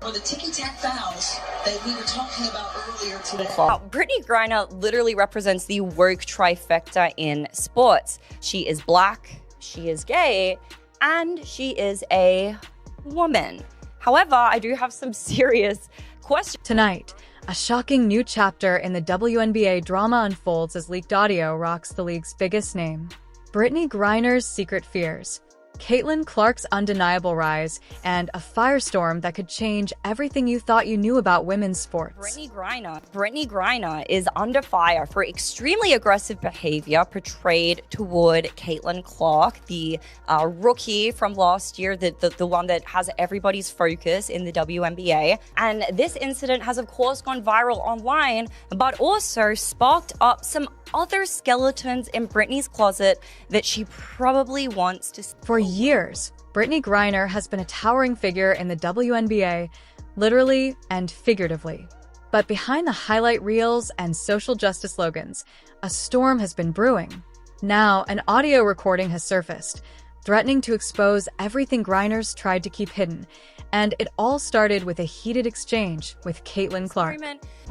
Or the ticky-tack fouls that we were talking about earlier today. Brittney Griner literally represents the woke trifecta in sports. She is black, she is gay, and she is a woman. However, I do have some serious questions. Tonight, a shocking new chapter in the WNBA drama unfolds as leaked audio rocks the league's biggest name. Brittney Griner's secret fears, Caitlin Clark's undeniable rise, and a firestorm that could change everything you thought you knew about women's sports. Brittney Griner is under fire for extremely aggressive behavior portrayed toward Caitlin Clark, the rookie from last year, the one that has everybody's focus in the WNBA. And this incident has, of course, gone viral online, but also sparked up some other skeletons in Brittney's closet that she probably wants to... For years, Brittney Griner has been a towering figure in the WNBA, literally and figuratively. But behind the highlight reels and social justice slogans, a storm has been brewing. Now, an audio recording has surfaced, threatening to expose everything Griner's tried to keep hidden. And it all started with a heated exchange with Caitlin Clark.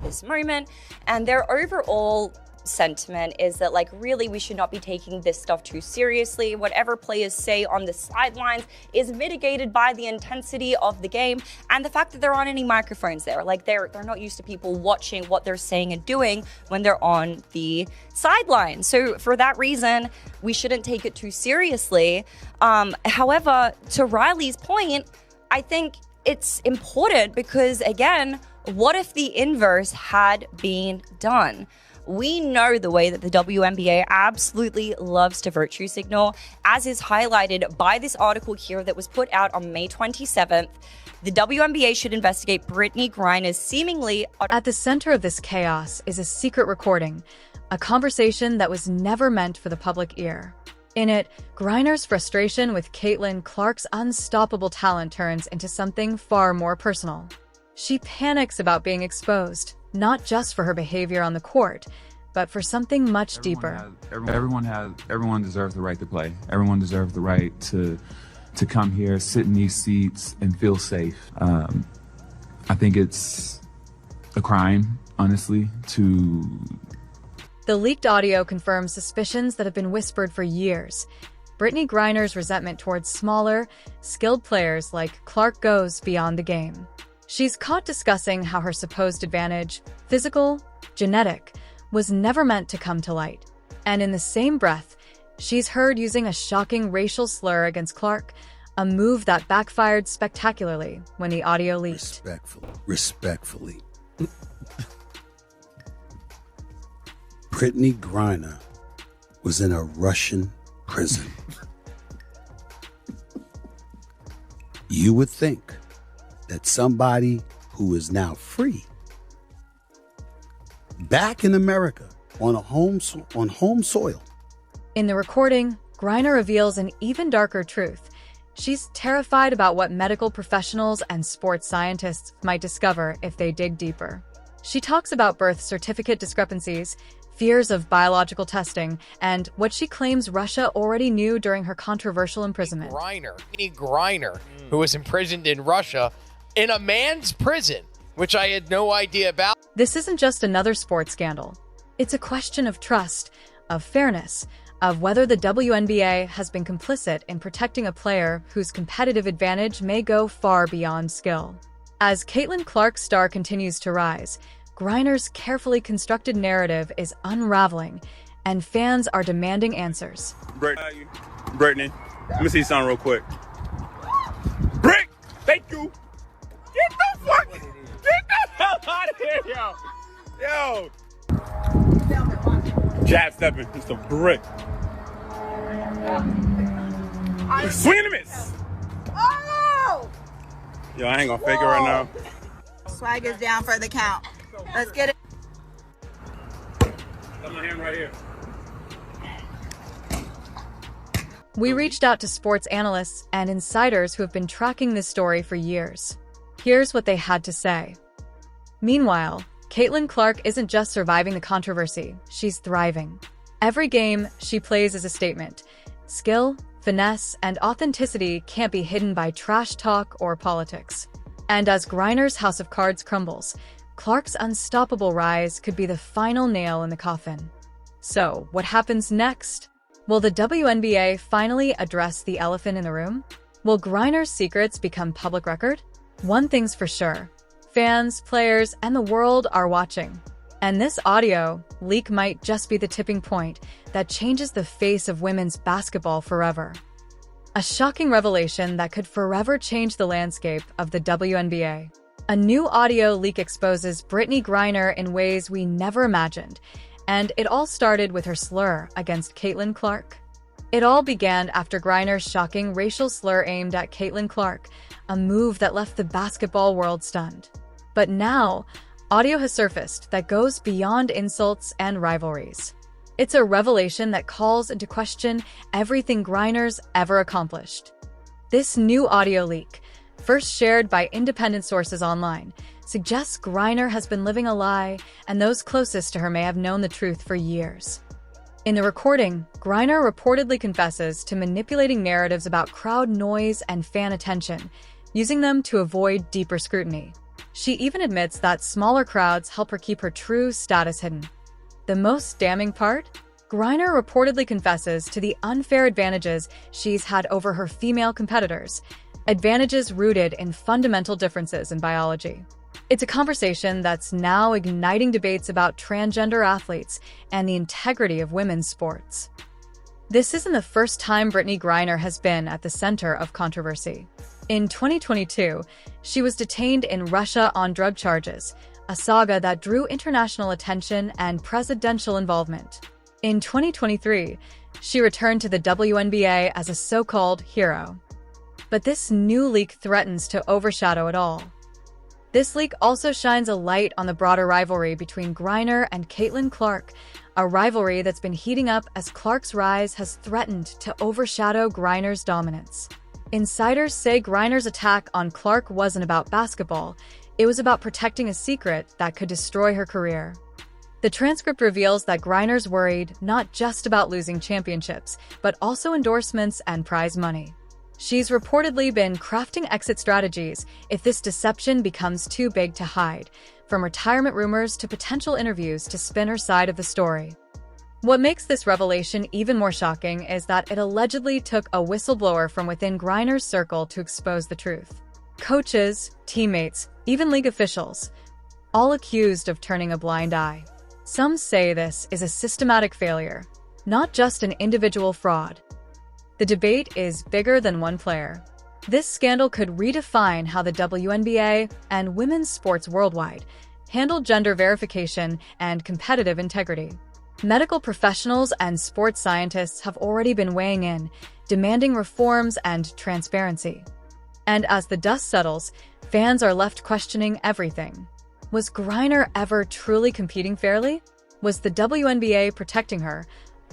This moment, and their overall sentiment is that, like, really we should not be taking this stuff too seriously. Whatever players say on the sidelines is mitigated by the intensity of the game and the fact that there aren't any microphones there. Like, they're not used to people watching what they're saying and doing when they're on the sideline. So for that reason, we shouldn't take it too seriously. However, to Riley's point, I think it's important because, again, what if the inverse had been done? We know the way that the WNBA absolutely loves to virtue signal, as is highlighted by this article here that was put out on May 27th. The WNBA should investigate Brittney Griner's seemingly... At the center of this chaos is a secret recording, a conversation that was never meant for the public ear. In it, Griner's frustration with Caitlin Clark's unstoppable talent turns into something far more personal. She panics about being exposed, not just for her behavior on the court, but for something much deeper. Everyone deserves the right to play. Everyone deserves the right to come here, sit in these seats, and feel safe. I think it's a crime, honestly, to... The leaked audio confirms suspicions that have been whispered for years. Brittney Griner's resentment towards smaller, skilled players like Clark goes beyond the game. She's caught discussing how her supposed advantage, physical, genetic, was never meant to come to light. And in the same breath, she's heard using a shocking racial slur against Clark, a move that backfired spectacularly when the audio leaked. Respectfully. Brittney Griner was in a Russian prison. You would think that somebody who is now free, back in America, on home soil. In the recording, Griner reveals an even darker truth. She's terrified about what medical professionals and sports scientists might discover if they dig deeper. She talks about birth certificate discrepancies, fears of biological testing, and what she claims Russia already knew during her controversial imprisonment. Brittney Griner, who was imprisoned in Russia, in a man's prison, which I had no idea about. This isn't just another sports scandal. It's a question of trust, of fairness, of whether the WNBA has been complicit in protecting a player whose competitive advantage may go far beyond skill. As Caitlin Clark's star continues to rise, Griner's carefully constructed narrative is unraveling, and fans are demanding answers. Brittney, let me see something real quick. Brick, thank you. Get the hell out of here, yo. Jab stepping, just a brick. Swing and a miss. Oh! Yo, I ain't gonna fake it right now. Swag is down for the count. Let's get it. Got my hand right here. We reached out to sports analysts and insiders who have been tracking this story for years. Here's what they had to say. Meanwhile, Caitlin Clark isn't just surviving the controversy, she's thriving. Every game she plays is a statement. Skill, finesse, and authenticity can't be hidden by trash talk or politics. And as Griner's house of cards crumbles, Clark's unstoppable rise could be the final nail in the coffin. So, what happens next? Will the WNBA finally address the elephant in the room? Will Griner's secrets become public record? One thing's for sure. Fans, players, and the world are watching. And this audio leak might just be the tipping point that changes the face of women's basketball forever. A shocking revelation that could forever change the landscape of the WNBA. A new audio leak exposes Brittney Griner in ways we never imagined, and it all started with her slur against Caitlin Clark. It all began after Griner's shocking racial slur aimed at Caitlin Clark, a move that left the basketball world stunned. But now, audio has surfaced that goes beyond insults and rivalries. It's a revelation that calls into question everything Griner's ever accomplished. This new audio leak, first shared by independent sources online, suggests Griner has been living a lie, and those closest to her may have known the truth for years. In the recording, Griner reportedly confesses to manipulating narratives about crowd noise and fan attention, using them to avoid deeper scrutiny. She even admits that smaller crowds help her keep her true status hidden. The most damning part? Griner reportedly confesses to the unfair advantages she's had over her female competitors, advantages rooted in fundamental differences in biology. It's a conversation that's now igniting debates about transgender athletes and the integrity of women's sports. This isn't the first time Brittney Griner has been at the center of controversy. In 2022, she was detained in Russia on drug charges, a saga that drew international attention and presidential involvement. In 2023, she returned to the WNBA as a so-called hero. But this new leak threatens to overshadow it all. This leak also shines a light on the broader rivalry between Griner and Caitlin Clark, a rivalry that's been heating up as Clark's rise has threatened to overshadow Griner's dominance. Insiders say Griner's attack on Clark wasn't about basketball, it was about protecting a secret that could destroy her career. The transcript reveals that Griner's worried not just about losing championships, but also endorsements and prize money. She's reportedly been crafting exit strategies if this deception becomes too big to hide, from retirement rumors to potential interviews to spin her side of the story. What makes this revelation even more shocking is that it allegedly took a whistleblower from within Griner's circle to expose the truth. Coaches, teammates, even league officials, all accused of turning a blind eye. Some say this is a systematic failure, not just an individual fraud. The debate is bigger than one player. This scandal could redefine how the WNBA and women's sports worldwide handle gender verification and competitive integrity. Medical professionals and sports scientists have already been weighing in, demanding reforms and transparency. And as the dust settles, fans are left questioning everything. Was Griner ever truly competing fairly? Was the WNBA protecting her,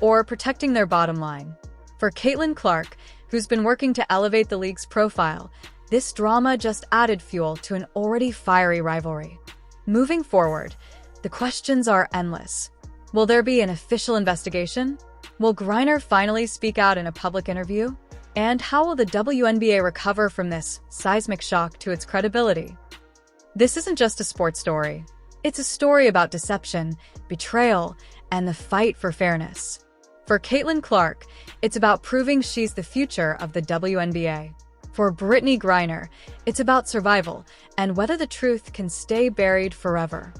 or protecting their bottom line? For Caitlin Clark, who's been working to elevate the league's profile, this drama just added fuel to an already fiery rivalry. Moving forward, the questions are endless. Will there be an official investigation? Will Griner finally speak out in a public interview? And how will the WNBA recover from this seismic shock to its credibility? This isn't just a sports story. It's a story about deception, betrayal, and the fight for fairness. For Caitlin Clark, it's about proving she's the future of the WNBA. For Brittney Griner, it's about survival and whether the truth can stay buried forever.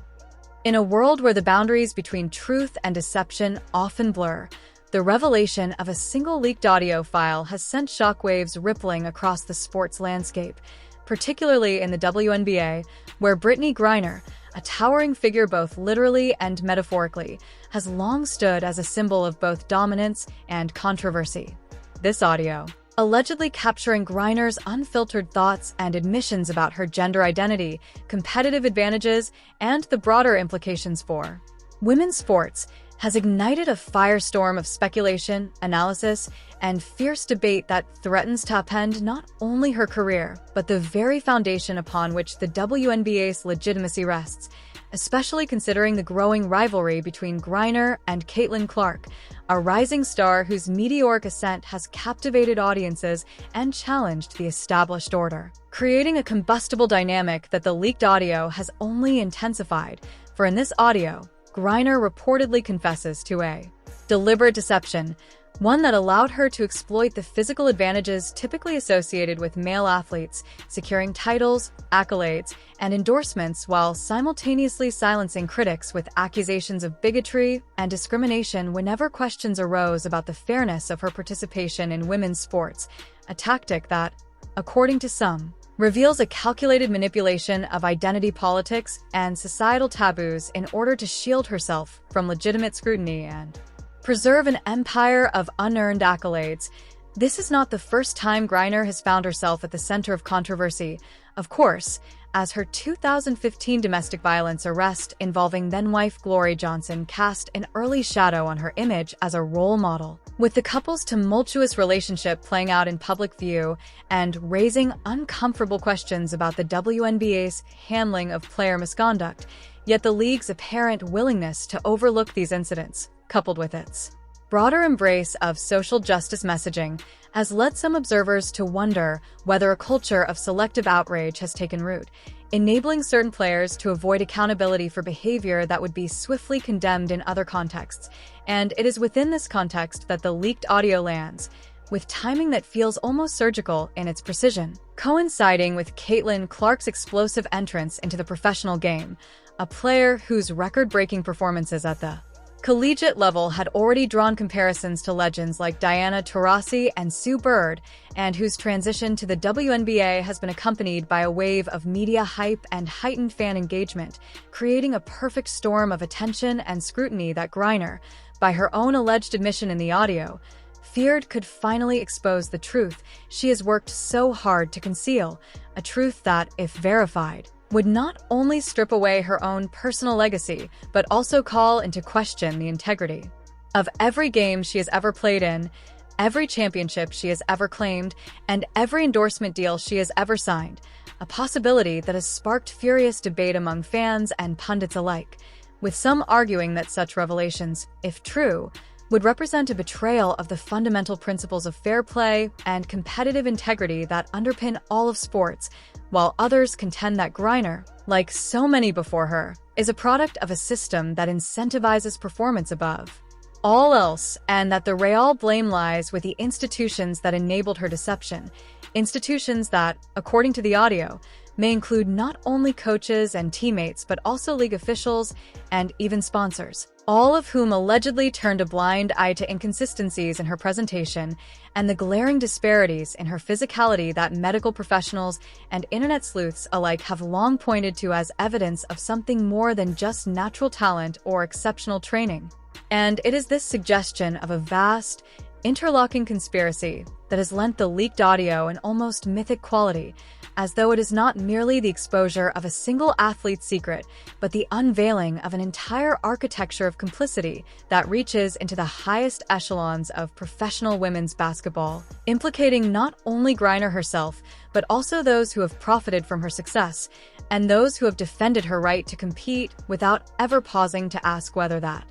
In a world where the boundaries between truth and deception often blur, the revelation of a single leaked audio file has sent shockwaves rippling across the sports landscape, particularly in the WNBA, where Brittney Griner, a towering figure both literally and metaphorically, has long stood as a symbol of both dominance and controversy. This audio, allegedly capturing Griner's unfiltered thoughts and admissions about her gender identity, competitive advantages, and the broader implications for women's sports, has ignited a firestorm of speculation, analysis, and fierce debate that threatens to upend not only her career, but the very foundation upon which the WNBA's legitimacy rests, especially considering the growing rivalry between Griner and Caitlin Clark, a rising star whose meteoric ascent has captivated audiences and challenged the established order, creating a combustible dynamic that the leaked audio has only intensified. For in this audio, Griner reportedly confesses to a deliberate deception, one that allowed her to exploit the physical advantages typically associated with male athletes, securing titles, accolades, and endorsements while simultaneously silencing critics with accusations of bigotry and discrimination whenever questions arose about the fairness of her participation in women's sports, a tactic that, according to some, reveals a calculated manipulation of identity politics and societal taboos in order to shield herself from legitimate scrutiny and preserve an empire of unearned accolades. This is not the first time Griner has found herself at the center of controversy, of course, as her 2015 domestic violence arrest involving then-wife Glory Johnson cast an early shadow on her image as a role model. With the couple's tumultuous relationship playing out in public view and raising uncomfortable questions about the WNBA's handling of player misconduct, yet the league's apparent willingness to overlook these incidents, coupled with its broader embrace of social justice messaging, has led some observers to wonder whether a culture of selective outrage has taken root, enabling certain players to avoid accountability for behavior that would be swiftly condemned in other contexts. And it is within this context that the leaked audio lands, with timing that feels almost surgical in its precision, coinciding with Caitlin Clark's explosive entrance into the professional game, a player whose record-breaking performances at the collegiate level had already drawn comparisons to legends like Diana Taurasi and Sue Bird, and whose transition to the WNBA has been accompanied by a wave of media hype and heightened fan engagement, creating a perfect storm of attention and scrutiny that Griner, by her own alleged admission in the audio, feared could finally expose the truth she has worked so hard to conceal, a truth that, if verified, would not only strip away her own personal legacy, but also call into question the integrity of every game she has ever played in, every championship she has ever claimed, and every endorsement deal she has ever signed, a possibility that has sparked furious debate among fans and pundits alike, with some arguing that such revelations, if true, would represent a betrayal of the fundamental principles of fair play and competitive integrity that underpin all of sports, while others contend that Griner, like so many before her, is a product of a system that incentivizes performance above all else, and that the real blame lies with the institutions that enabled her deception, institutions that, according to the audio, may include not only coaches and teammates but also league officials and even sponsors, all of whom allegedly turned a blind eye to inconsistencies in her presentation and the glaring disparities in her physicality that medical professionals and internet sleuths alike have long pointed to as evidence of something more than just natural talent or exceptional training. And it is this suggestion of a vast, interlocking conspiracy that has lent the leaked audio an almost mythic quality, as though it is not merely the exposure of a single athlete's secret, but the unveiling of an entire architecture of complicity that reaches into the highest echelons of professional women's basketball, implicating not only Griner herself, but also those who have profited from her success, and those who have defended her right to compete without ever pausing to ask whether that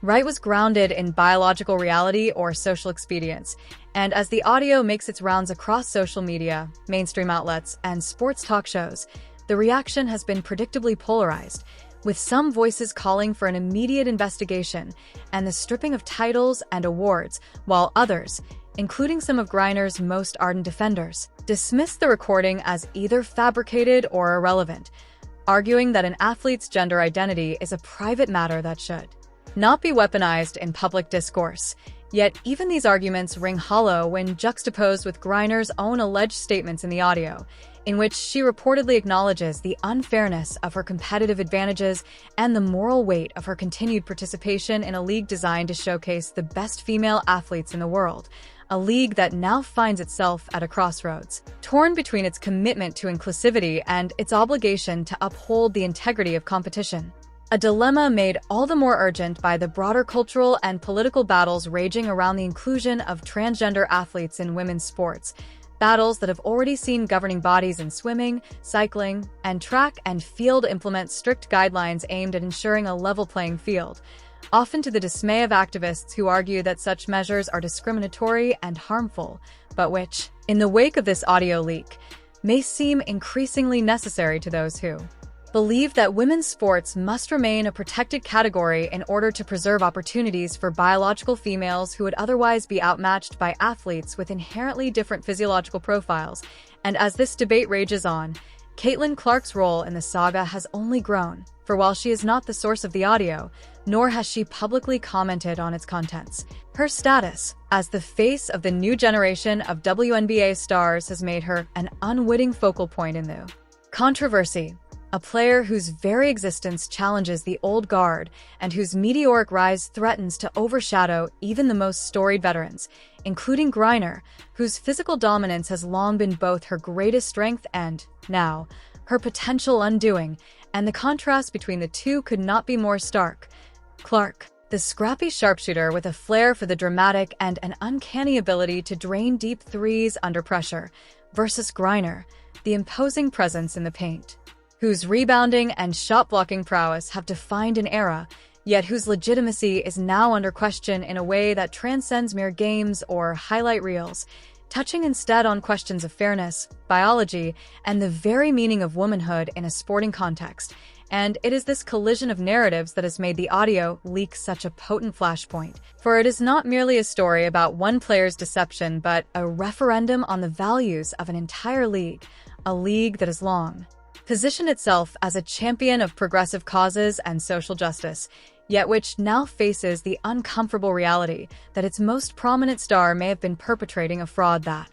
right was grounded in biological reality or social expedience. And as the audio makes its rounds across social media, mainstream outlets, and sports talk shows, the reaction has been predictably polarized, with some voices calling for an immediate investigation and the stripping of titles and awards, while others, including some of Griner's most ardent defenders, dismiss the recording as either fabricated or irrelevant, arguing that an athlete's gender identity is a private matter that should not be weaponized in public discourse. Yet even these arguments ring hollow when juxtaposed with Griner's own alleged statements in the audio, in which she reportedly acknowledges the unfairness of her competitive advantages and the moral weight of her continued participation in a league designed to showcase the best female athletes in the world, a league that now finds itself at a crossroads, torn between its commitment to inclusivity and its obligation to uphold the integrity of competition. A dilemma made all the more urgent by the broader cultural and political battles raging around the inclusion of transgender athletes in women's sports, battles that have already seen governing bodies in swimming, cycling, and track and field implement strict guidelines aimed at ensuring a level playing field, often to the dismay of activists who argue that such measures are discriminatory and harmful, but which, in the wake of this audio leak, may seem increasingly necessary to those who believe that women's sports must remain a protected category in order to preserve opportunities for biological females who would otherwise be outmatched by athletes with inherently different physiological profiles. And as this debate rages on, Caitlin Clark's role in the saga has only grown, for while she is not the source of the audio, nor has she publicly commented on its contents, her status as the face of the new generation of WNBA stars has made her an unwitting focal point in the controversy. A player whose very existence challenges the old guard and whose meteoric rise threatens to overshadow even the most storied veterans, including Griner, whose physical dominance has long been both her greatest strength and, now, her potential undoing, and the contrast between the two could not be more stark. Clark, the scrappy sharpshooter with a flair for the dramatic and an uncanny ability to drain deep threes under pressure, versus Griner, the imposing presence in the paint, whose rebounding and shot-blocking prowess have defined an era, yet whose legitimacy is now under question in a way that transcends mere games or highlight reels, touching instead on questions of fairness, biology, and the very meaning of womanhood in a sporting context. And it is this collision of narratives that has made the audio leak such a potent flashpoint. For it is not merely a story about one player's deception, but a referendum on the values of an entire league, a league that has long positioned itself as a champion of progressive causes and social justice, yet which now faces the uncomfortable reality that its most prominent star may have been perpetrating a fraud that